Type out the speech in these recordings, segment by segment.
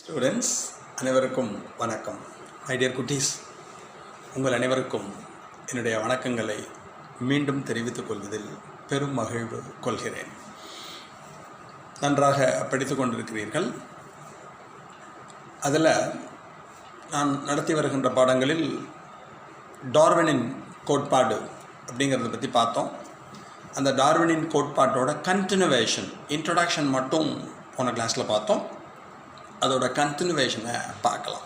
Students அனைவருக்கும் வணக்கம். My dear குட்டீஸ், உங்கள் அனைவருக்கும் என்னுடைய வணக்கங்களை மீண்டும் தெரிவித்துக் கொள்வதில் பெரும் மகிழ்வு கொள்கிறேன். நன்றாக படித்து கொண்டிருக்கிறீர்கள். அதில் நான் நடத்தி வருகின்ற பாடங்களில் டார்வினின் கோட்பாடு அப்படிங்கிறத பற்றி பார்த்தோம். அந்த டார்வினின் கோட்பாட்டோட கண்டினியூவேஷன், இன்ட்ரடக்ஷன் மட்டும் போன கிளாஸில் பார்த்தோம். அதோட கண்டினியூவேஷனை பார்க்கலாம்.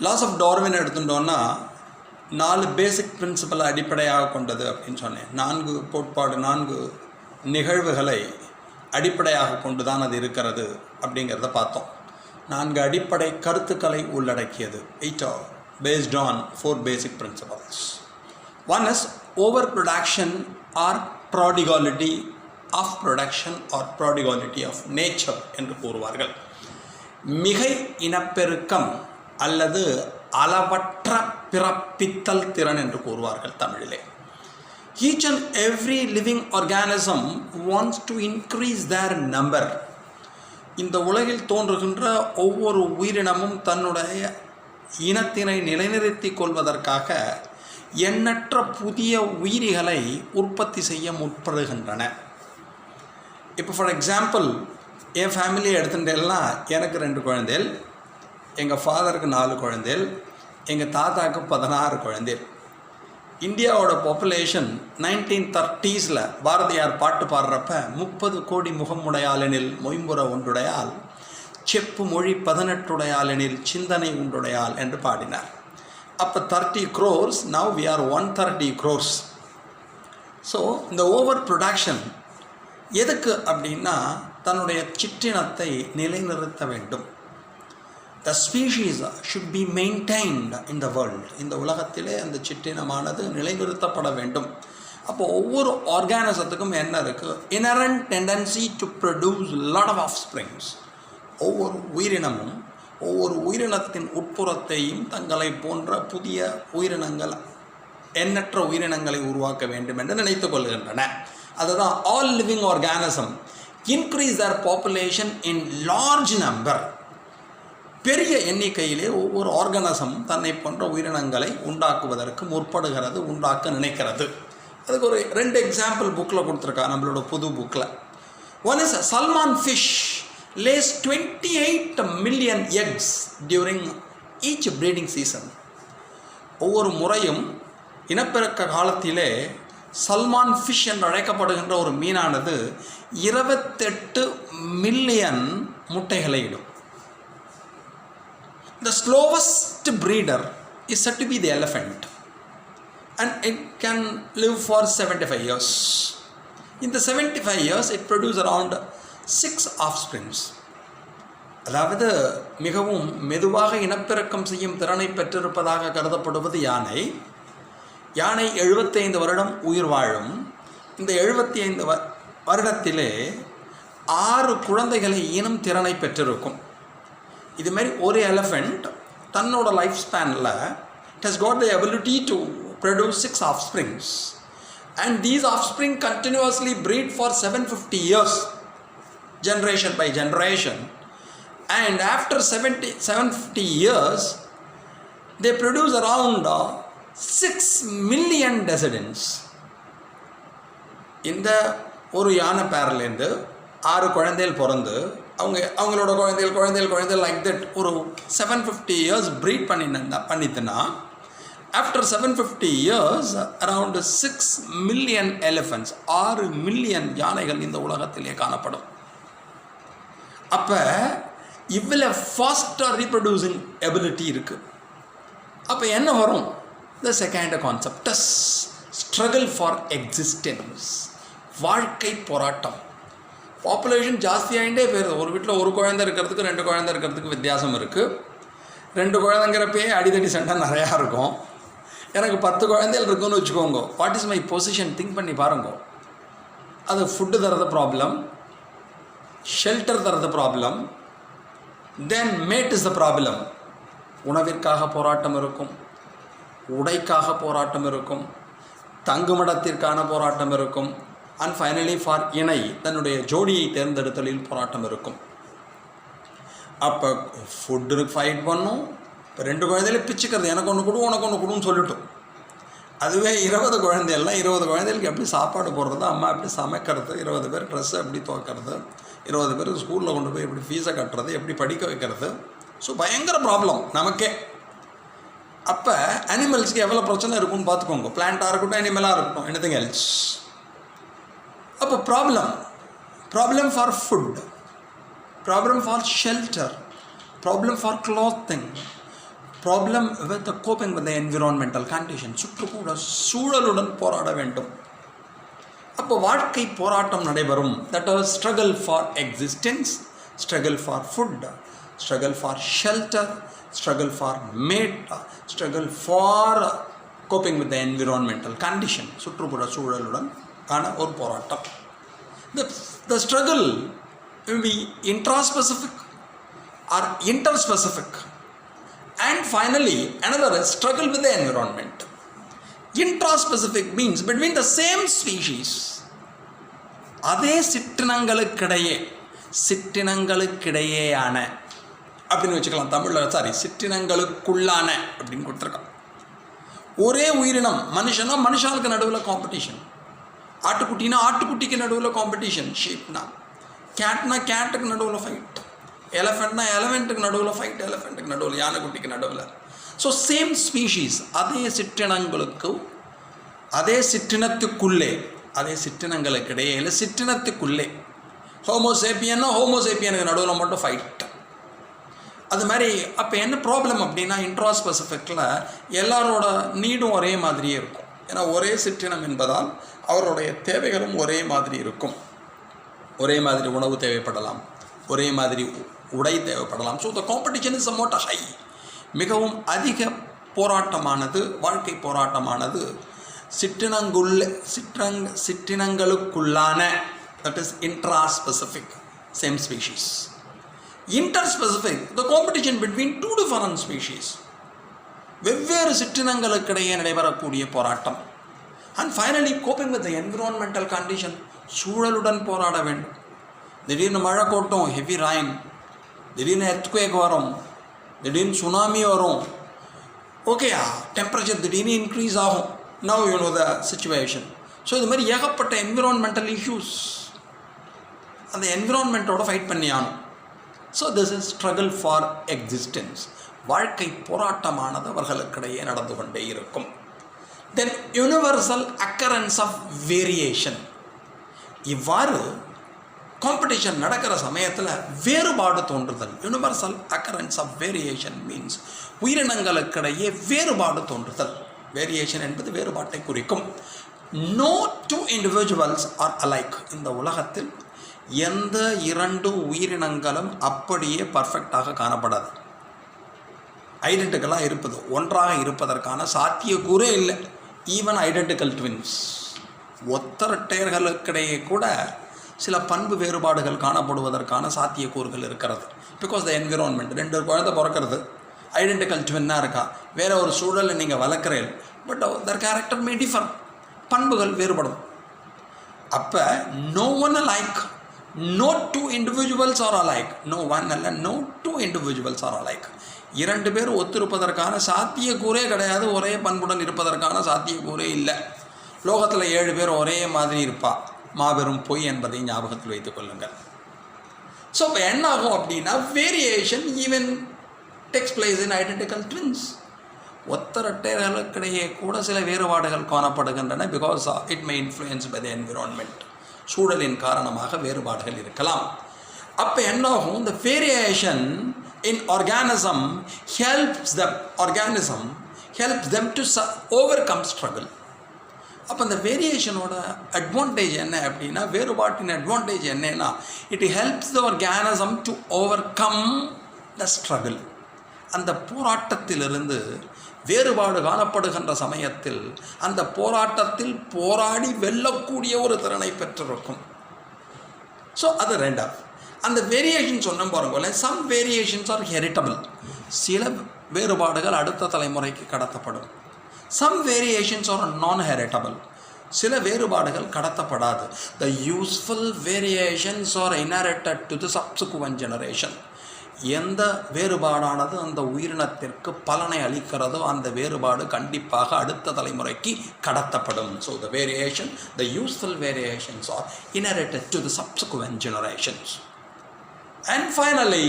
லாஸ் ஆஃப் டார்வின் எடுத்துட்டோன்னா 4 பேசிக் பிரின்சிபலை அடிப்படையாக கொண்டது அப்படின்னு சொன்னேன். 4 கோட்பாடு, 4 நிகழ்வுகளை அடிப்படையாக கொண்டு தான் அது இருக்கிறது அப்படிங்கிறத பார்த்தோம். 4 அடிப்படை கருத்துக்களை உள்ளடக்கியது. It based on 4 basic principles. One is overproduction or prodigality of production or prodigality of nature என்று கூறுவார்கள். மிகை இனப்பெருக்கம் அல்லது அளவற்ற பிறப்பித்தல் திறன் என்று கூறுவார்கள் தமிழிலே. Each and every living organism wants to increase their number. இந்த உலகில் தோன்றுகின்ற ஒவ்வொரு உயிரினமும் தன்னுடைய இனத்தினை நிலைநிறுத்திக் கொள்வதற்காக எண்ணற்ற புதிய உயிரிகளை உற்பத்தி செய்ய முற்படுகின்றன. இப்போ ஃபார் எக்ஸாம்பிள், என் ஃபேமிலியை எடுத்துட்டேன்னா எனக்கு 2 குழந்தைகள், எங்கள் ஃபாதருக்கு 4 குழந்தைகள், எங்கள் தாத்தாவுக்கு 16 குழந்தைகள். இந்தியாவோட பாப்புலேஷன் 1930s பாரதியார் பாட்டு பாடுறப்ப 30 கோடி முகமுடையாளெனில் மொயம்புற ஒன்றுடையால், செப்பு மொழி 18 சிந்தனை உண்டுடையால் என்று பாடினார். அப்போ 30 crores, now we are 130 crores. So இந்த ஓவர் ப்ரொடக்ஷன் எதுக்கு அப்படின்னா தன்னுடைய சிற்றினத்தை நிலைநிறுத்த வேண்டும். The species should be maintained in the world. இந்த உலகத்திலே அந்த சிற்றினமானது நிலைநிறுத்தப்பட வேண்டும். அப்போ ஒவ்வொரு ஆர்கானிசத்துக்கும் என்ன இருக்குது? inherent tendency to produce lot of offsprings. ஒவ்வொரு உயிரினமும் ஒவ்வொரு உயிரினத்தின் உட்புறத்தையும் தங்களை போன்ற புதிய உயிரினங்கள், எண்ணற்ற உயிரினங்களை உருவாக்க வேண்டும் என்று நினைத்து கொள்கின்றன. அதுதான் all living organism increase their population in large number. பெரிய எண்ணிக்கையிலே ஒவ்வொரு ஆர்கானிசம் தன்னை போன்ற உயிரினங்களை உண்டாக்குவதற்கு முற்படுகிறது, உண்டாக்க நினைக்கிறது. அதுக்கு ஒரு 2 எக்ஸாம்பிள் புக்கில் கொடுத்துருக்கா, நம்மளோட புது புக்கில். One is salmon fish lays 28 million eggs during each breeding season. ஒவ்வொரு முறையும் இனப்பெருக்க காலத்திலே சல்மான் ஃபிஷ் என்று அழைக்கப்படுகின்ற ஒரு மீனானது 28 மில்லியன் முட்டைகளை இடும். The slowest breeder is said to be the elephant, and it can live for 75 years. In the 75 years it produces around 6 offsprings. அதாவது மிகவும் மெதுவாக இனப்பெருக்கம் செய்யும் திறனை பெற்றிருப்பதாக கருதப்படுவது யானை. யானை 75 வருடம் உயிர் வாழும். இந்த 75 வருடத்திலே 6 குழந்தைகளை ஈனும் திறனை பெற்றிருக்கும். இதுமாரி ஒரு எலிஃபெண்ட் தன்னோட லைஃப் ஸ்பேனில் it has got the ability to produce 6 offsprings, and these offspring continuously breed for 750 years, generation by generation. And after 750 years they produce around 6 million descendants. இந்த ஒரு யானை பேர்லேருந்து 6 குழந்தைகள் பிறந்து அவங்களோட குழந்தைகள் லைக் தட் ஒரு 750 years ப்ரீட் பண்ணிட்டுனா after 750 years around 6 million elephants, 6 million யானைகள் இந்த உலகத்திலே காணப்படும். அப்போ இவ்வளோ ஃபாஸ்ட்டாக ரீப்ரொடியூசிங் எபிலிட்டி இருக்குது. அப்போ என்ன வரும்? The second concept is struggle for existence. வாழ்க்கை போராட்டம். பாப்புலேஷன் ஜாஸ்தியாகிட்டே போயிருது. ஒரு வீட்டில் ஒரு குழந்தை இருக்கிறதுக்கு 2 குழந்தை இருக்கிறதுக்கு வித்தியாசம் இருக்குது. 2 குழந்தைங்கிறப்பே அடிதடி சண்டை நிறையா இருக்கும். எனக்கு 10 குழந்தைகள் இருக்குன்னு வச்சுக்கோங்க. What is my position? Think பண்ணி பாருங்க. அது ஃபுட்டு தரது ப்ராப்ளம், ஷெல்டர் தரது problem, then mate is the problem. உணவிற்காக போராட்டம் இருக்கும், உடைக்காக போராட்டம் இருக்கும், தங்குமிடத்திற்கான போராட்டம் இருக்கும், அண்ட் ஃபைனலி ஃபார் இணை, தன்னுடைய ஜோடியை தேர்ந்தெடுத்தலில் போராட்டம் இருக்கும். அப்போ ஃபுட்டுக்கு ஃபைட் பண்ணும். இப்போ 2 குழந்தையில பிச்சுக்கிறது, எனக்கு ஒன்று கொடு உனக்கு ஒன்று கொடுன்னு சொல்லிட்டோம். அதுவே 20 குழந்தைகள்லாம் 20 குழந்தைகளுக்கு எப்படி சாப்பாடு போடுறது, அம்மா எப்படி சமைக்கிறது, 20 பேர் ட்ரெஸ்ஸை எப்படி துவைக்கிறது, 20 பேர் ஸ்கூலில் கொண்டு போய் எப்படி ஃபீஸை கட்டுறது, எப்படி படிக்க வைக்கிறது. ஸோ பயங்கர ப்ராப்ளம் நமக்கே. அப்போ அனிமல்ஸ்க்கு எவ்வளோ பிரச்சனை இருக்குன்னு பார்த்துக்கோங்க. பிளான்ட்டாக இருக்கட்டும், அனிமலாக இருக்கட்டும், எனிதிங் எல்ஸ். அப்போ problem for food, problem for shelter, problem for clothing, problem with coping with environmental condition. சுற்றுப்புற சூழலுடன் போராட வேண்டும். அப்போ வாழ்க்கை போராட்டம் நடைபெறும். That is struggle for existence, struggle for food, struggle for shelter, struggle for mate, struggle for coping with environmental condition. சுற்றுப்புற சூழலுடன் ஆன ஒரு போராட்டம். The struggle will be intraspecific or interspecific. And finally, another is struggle with the environment. Intraspecific means between the same species. அதே சிற்றினங்களுக்கிடையேயான அப்படின்னு வச்சுக்கலாம் தமிழில். சிற்றினங்களுக்குள்ளான அப்படின்னு கொடுத்துருக்கான். ஒரே உயிரினம், மனுஷனுக்கு நடுவில் காம்படிஷன், ஆட்டுக்குட்டிக்கு நடுவில் காம்படிஷன், ஷீப்னா கேட்டுக்கு நடுவில் ஃபைட், எலஃபெண்ட்டுக்கு நடுவில் ஃபைட், எலஃபெண்ட்டுக்கு நடுவில், யானைக்குட்டிக்கு நடுவில். ஸோ சேம் ஸ்பீஷீஸ், அதே சிற்றினங்களுக்கு இடையே சிற்றினத்துக்குள்ளே ஹோமோசேப்பியனுக்கு நடுவில் மட்டும் ஃபைட். அது மாதிரி. அப்போ என்ன ப்ராப்ளம் அப்படின்னா, இன்ட்ராஸ்பெசிஃபிக்கில் எல்லாரோட நீடும் ஒரே மாதிரியே இருக்கும். ஏன்னா ஒரே சிற்றினம் என்பதால் அவருடைய தேவைகளும் ஒரே மாதிரி இருக்கும். ஒரே மாதிரி உணவு தேவைப்படலாம், ஒரே மாதிரி உடை தேவைப்படலாம். So the competition is somewhat high. மிகவும் அதிக போராட்டமானது, வாழ்க்கை போராட்டமானது சிற்றினங்களுக்குள்ளான, that is intraspecific, same species. Interspecific, the competition between 2 different species, வெவ்வேறு சிற்றினங்களுக்கிடையே நடைபெறக்கூடிய போராட்டம். And finally coping with environmental condition, சூழலுடன் போராட வேண்டும். திடீர்னு மழை கொட்டும், ஹெவி ரைன், திடீர்னு எர்த்குவேக் வரும், திடீர்னு சுனாமி வரும். ஓகேயா, டெம்பரேச்சர் திடீர்னு இன்க்ரீஸ் ஆகும். Now you know the situation. So இது மாதிரி ஏகப்பட்ட என்விரான்மெண்டல் இஷ்யூஸ், அந்த என்விரான்மெண்ட்டோட ஃபைட் பண்ணி ஆகணும். So this is struggle for existence. வாழ்க்கை போராட்டமானது அவர்களுக்கிடையே நடந்து கொண்டே இருக்கும். Then universal occurrence of variation. இவ்வாறு காம்படிஷன் நடக்கிற சமயத்தில் வேறுபாடு தோன்றுதல். Universal occurrence of variation means உயிரினங்களுக்கிடையே வேறுபாடு தோன்றுதல். வேரியேஷன் என்பது வேறுபாட்டை குறிக்கும். No 2 individuals are alike. இந்த உலகத்தில் எந்த 2 உயிரினங்களும் அப்படியே பர்ஃபெக்டாக காணப்படாது. ஐடென்டிக்கலாக இருப்பது, ஒன்றாக இருப்பதற்கான சாத்தியக்கூறே இல்லை. ஈவன் ஐடென்டிக்கல் ட்வின்ஸ், ஒத்தரட்டையர்களுக்கிடையே கூட சில பண்பு வேறுபாடுகள் காணப்படுவதற்கான சாத்தியக்கூறுகள் இருக்கிறது. பிகாஸ் த என்விரான்மெண்ட், 2 குழந்தை பிறக்கிறது, ஐடென்டிக்கல் ட்வின்னாக இருக்கா, வேறு ஒரு சூழலில் நீங்கள் வளர்க்குறீர்கள், but their character may differ, பண்புகள் வேறுபடும். அப்போ no one alike, no 2 individuals are alike. No one அல்ல, நோ 2 இண்டிவிஜுவல்ஸ் ஆர் அலைக். 2 பேர் ஒத்திருப்பதற்கான சாத்தியக்கூறே கிடையாது. ஒரே பண்புடன் இருப்பதற்கான சாத்தியக்கூறே இல்லை. லோகத்தில் 7 பேர் ஒரே மாதிரி இருப்பா, மாபெரும் பொய் என்பதை ஞாபகத்தில் வைத்துக் கொள்ளுங்கள். ஸோ இப்போ என்ன ஆகும் அப்படின்னா, variation even takes place in identical twins. ஒத்தரட்டையர்களுக்கிடையே கூட சில வேறுபாடுகள் காணப்படுகின்றன. Because it may influence by the environment. சூழலின் காரணமாக வேறுபாடுகள் இருக்கலாம். அப்போ என்ன ஆகும், இந்த variation in organism helps them to overcome struggle. அப்போ அந்த வேரியேஷனோட அட்வான்டேஜ் என்ன அப்படின்னா, வேறுபாட்டின் அட்வான்டேஜ் என்னன்னா, it helps the organism to overcome the struggle. அந்த போராட்டத்திலிருந்து வேறுபாடு காணப்படுகின்ற சமயத்தில் அந்த போராட்டத்தில் போராடி வெல்லக்கூடிய ஒரு திறனை பெற்றிருக்கும். ஸோ அது 2. அந்த வேரியேஷன் சொன்ன பாருங்க, சம் வேரியேஷன்ஸ் ஆர் ஹெரிட்டபிள். சில வேறுபாடுகள் அடுத்த தலைமுறைக்கு கடத்தப்படும். Some variations are non heritable. சில வேறுபாடுகள் கடத்தப்படாது. The useful variations are inherited to the subsequent generation. எந்த வேறுபாடானது அந்த உயிரினத்திற்கு பலனை அளிக்கிறதோ அந்த வேறுபாடு கண்டிப்பாக அடுத்த தலைமுறைக்கு கடத்தப்படும். So the variation, the useful variations are inherited to the subsequent generations. And finally,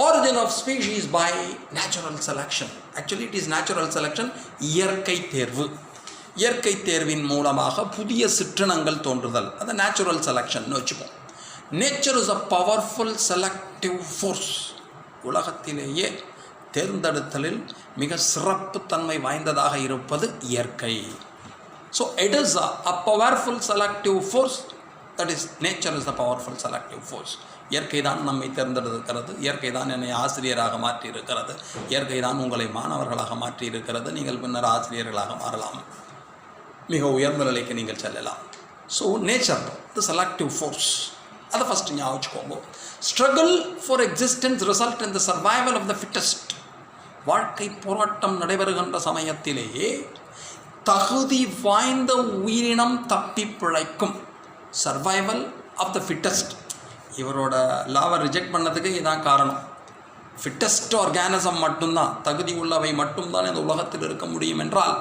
origin of species by natural selection. Actually it is natural selection, இயற்கை தேர்வு. இயற்கை தேர்வின் மூலமாக புதிய சிற்றினங்கள் தோன்றுதல், அது நேச்சுரல் செலெக்ஷன் வச்சுப்போம். Nature is a powerful selective force. உலகத்திலேயே தேர்ந்தெடுத்தலில் மிக சிறப்புத்தன்மை வாய்ந்ததாக இருப்பது இயற்கை. So it is a powerful selective force. That is nature is a powerful selective force. இயற்கை தான் நம்மை தேர்ந்தெடுக்கிறது, இயற்கை தான் என்னை ஆசிரியராக மாற்றி இருக்கிறது, இயற்கை தான் உங்களை மாணவர்களாக மாற்றி இருக்கிறது. நீங்கள் பின்னர் ஆசிரியர்களாக மாறலாம், மிக உயர்ந்த நிலைக்கு நீங்கள் செல்லலாம். So nature the selective force, அதை ஃபஸ்ட்டு ஞாபகம் வச்சுக்கோங்க. Struggle for existence result in the survival of the fittest. வாழ்க்கை போராட்டம் நடைபெறுகின்ற சமயத்திலேயே தகுதி வாய்ந்த உயிரினம் தப்பி பிழைக்கும். Survival of the fittest. இவரோட லாவை ரிஜெக்ட் பண்ணதுக்கு இதுதான் காரணம். ஃபிட்டஸ்ட் ஆர்கானிசம் மட்டும்தான், தகுதி உள்ளவை மட்டும்தான் இந்த உலகத்தில் இருக்க முடியும் என்றால்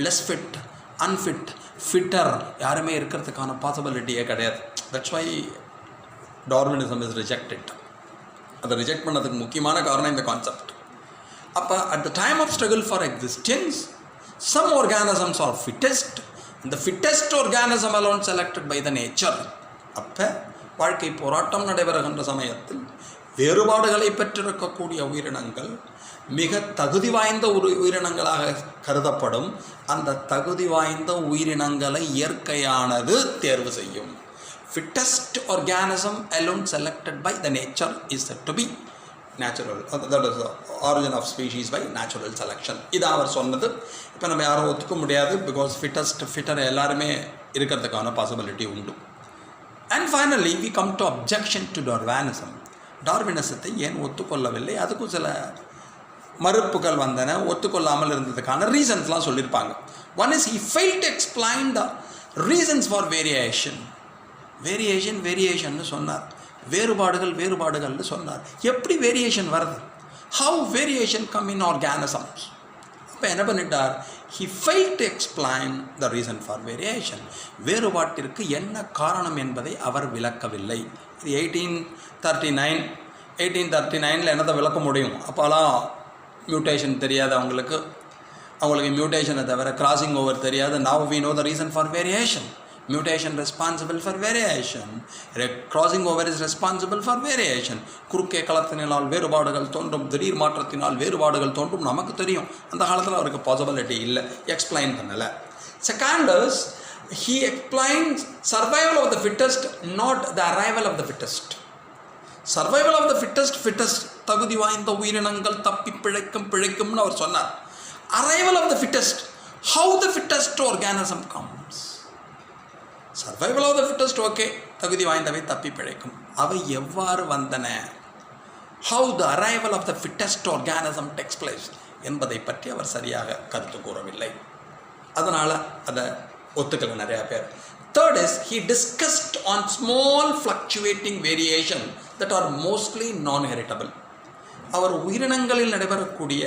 லெஸ் ஃபிட், அன்ஃபிட், ஃபிட்டர் யாருமே இருக்கிறதுக்கான பாசிபிலிட்டியே கிடையாது. That's why Darwinism is rejected. அதை ரிஜெக்ட் பண்ணதுக்கு முக்கியமான காரணம் இந்த கான்செப்ட். அப்போ at the time of struggle for existence some organisms are fittest, இந்த fittest organism alone selected by the nature. அப்போ வாழ்க்கை போராட்டம் நடைபெறுகின்ற சமயத்தில் வேறுபாடுகளை பெற்றிருக்கக்கூடிய உயிரினங்கள் மிக தகுதி வாய்ந்த ஒரு உயிரினங்களாக கருதப்படும். அந்த தகுதி வாய்ந்த உயிரினங்களை இயற்கையானது தேர்வு செய்யும். Fittest organism alone selected by the nature is said to be natural. That is the origin of species by natural selection. இது அவர் சொன்னது. இப்போ நம்ம யாரும் ஒத்துக்க முடியாது, பிகாஸ் ஃபிட்டர் எல்லாருமே இருக்கிறதுக்கான பாசிபிலிட்டி உண்டு. And finally we come to objection to Darwinism. டார்வினிசத்தை ஏன் ஒத்துக்கொள்ளவில்லை, அதுக்கும் சில மறுப்புகள் வந்தன. ஒத்துக்கொள்ளாமல் இருந்ததுக்கான ரீசன்ஸ்லாம் சொல்லியிருப்பாங்க. One is he failed to explain the reasons for variation. வேரியேஷன்னு சொன்னார், வேறுபாடுகள்னு சொன்னார். எப்படி வேரியேஷன் வருது? how variation come in organisms? அப்போ என்ன பண்ணிட்டார்? he failed to explain the reason for variation. வேறுபாட்டிற்கு என்ன காரணம் என்பதை அவர் விளக்கவில்லை. இது 1839 என்னதை விளக்க முடியும்? அப்போலாம் மியூட்டேஷன் தெரியாது அவங்களுக்கு மியூட்டேஷனை தவிர கிராசிங் ஓவர் தெரியாது. now we know the reason for variation. Mutation responsible for variation, crossing over is responsible for variation. குறுக்கே களத்தினால் வேறுபாடுகள் தோன்றும், திடீர் மாற்றத்தினால் வேறுபாடுகள் தோன்றும், நமக்கு தெரியும். அந்த காலத்தில் அவருக்கு பாசிபிலிட்டி இல்லை, எக்ஸ்பிளைன் பண்ணலை. Second is he explains survival of the fittest, not the arrival of the fittest. survival of the fittest தகுதி வாய்ந்த உயிரினங்கள் தப்பி பிழைக்கும்னு அவர் சொன்னார். arrival of the fittest, how the fittest organism comes. Survival of the fittest okay, தகுதி வாய்ந்தவை தப்பி பிழைக்கும். அவை எவ்வாறு வந்தன? How the arrival of the fittest organism takes place என்பதை பற்றி அவர் சரியாக கருத்து கூறவில்லை. அதனால் அதை ஒத்துக்கல நிறையா பேர். Third is he discussed on small fluctuating variation that are mostly non-heritable. அவர் உயிரினங்களில் நடைபெறக்கூடிய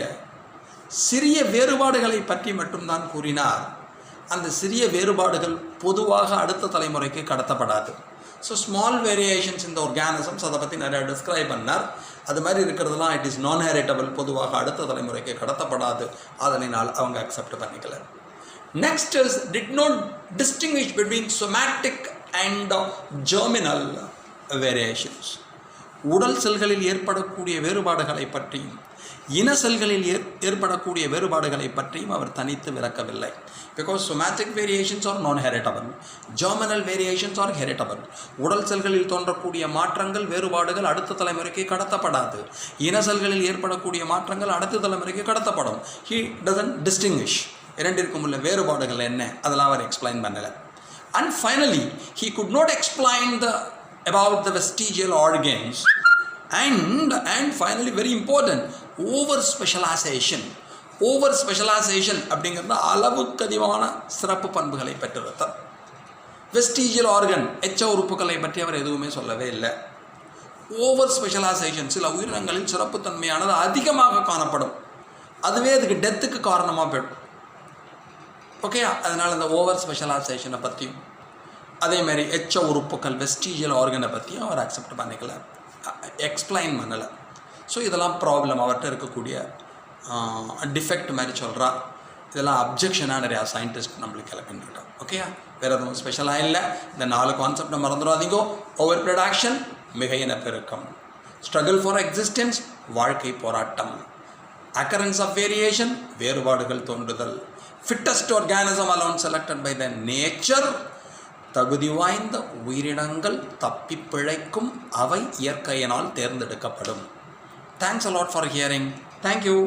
சிறிய வேறுபாடுகளை பற்றி மட்டும்தான் கூறினார். அந்த சிறிய வேறுபாடுகள் பொதுவாக அடுத்த தலைமுறைக்கு கடத்தப்படாது. ஸோ ஸ்மால் வேரியேஷன்ஸ் இந்த ஆர்கானிசம்ஸ் அதை பற்றி நிறையா டிஸ்கிரைப் பண்ணார். அது மாதிரி இருக்கிறதுலாம் இட் இஸ் நான் ஹெரிட்டபிள், பொதுவாக அடுத்த தலைமுறைக்கு கடத்தப்படாது. அதனால் அவங்க அக்செப்ட் பண்ணிக்கல. Next is did not distinguish between somatic and germinal variations. உடல் செல்களில் ஏற்படக்கூடிய வேறுபாடுகளை பற்றியும் இன செல்களில் ஏற்படக்கூடிய வேறுபாடுகளை பற்றியும் அவர் தனித்து விளக்கவில்லை. Because somatic variations are non-heritable, germinal variations are heritable. உடல் செல்களில் தோன்றக்கூடிய மாற்றங்கள், வேறுபாடுகள் அடுத்த தலைமுறைக்கு கடத்தப்படாது. இன செல்களில் ஏற்படக்கூடிய மாற்றங்கள் அடுத்த தலைமுறைக்கு கடத்தப்படும். he doesn't distinguish. இரண்டிற்கும் உள்ள வேறுபாடுகள் என்ன, அதெல்லாம் அவர் எக்ஸ்பிளைன் பண்ணலை. and finally he could not explain about the vestigial organs and finally very important, over specialization அப்படிங்கிறது அளவுக்கு அதிகமான சிறப்பு பண்புகளை பெற்றிருத்தார். வெஸ்டீஜியல் ஆர்கன், எச்ச உறுப்புகளை பற்றி அவர் எதுவுமே சொல்லவே இல்லை. ஓவர் ஸ்பெஷலைசேஷன், சில உயிரினங்களில் சிறப்புத்தன்மையானது அதிகமாக காணப்படும். அதுவே அதுக்கு டெத்துக்கு காரணமாக போய்டும். ஓகே, அதனால் இந்த ஓவர் ஸ்பெஷலைசேஷனை பற்றியும் அதேமாதிரி எச்ச உறுப்புகள் வெஸ்டீஜியல் ஆர்கனை பற்றியும் அவர் அக்செப்ட் பண்ணிக்கல, எக்ஸ்பிளைன் பண்ணலை. ஸோ இதெல்லாம் ப்ராப்ளம், அவர்கிட்ட இருக்கக்கூடிய டிஃபெக்ட் மாதிரி சொல்கிறா. இதெல்லாம் அப்ஜெக்ஷனாக நிறையா சயின்டிஸ்ட் நம்மளுக்கு கிளப்பின்னுட்டோம். ஓகேயா, வேறு எதுவும் ஸ்பெஷலாக இல்லை. இந்த 4 கான்செப்டை மறந்துடாதீங்கோ. ஓவர் ப்ரொடக்ஷன், மிக இனப்பெருக்கம். ஸ்ட்ரகிள் ஃபார் எக்ஸிஸ்டன்ஸ், வாழ்க்கை போராட்டம். அக்கரன்ஸ் ஆஃப் வேரியேஷன், வேறுபாடுகள் தோன்றுதல். Fittest organism alone selected by the nature, தகுதி வாய்ந்த உயிரினங்கள் தப்பி பிழைக்கும், அவை இயற்கையினால் தேர்ந்தெடுக்கப்படும். Thanks a lot for hearing. Thank you.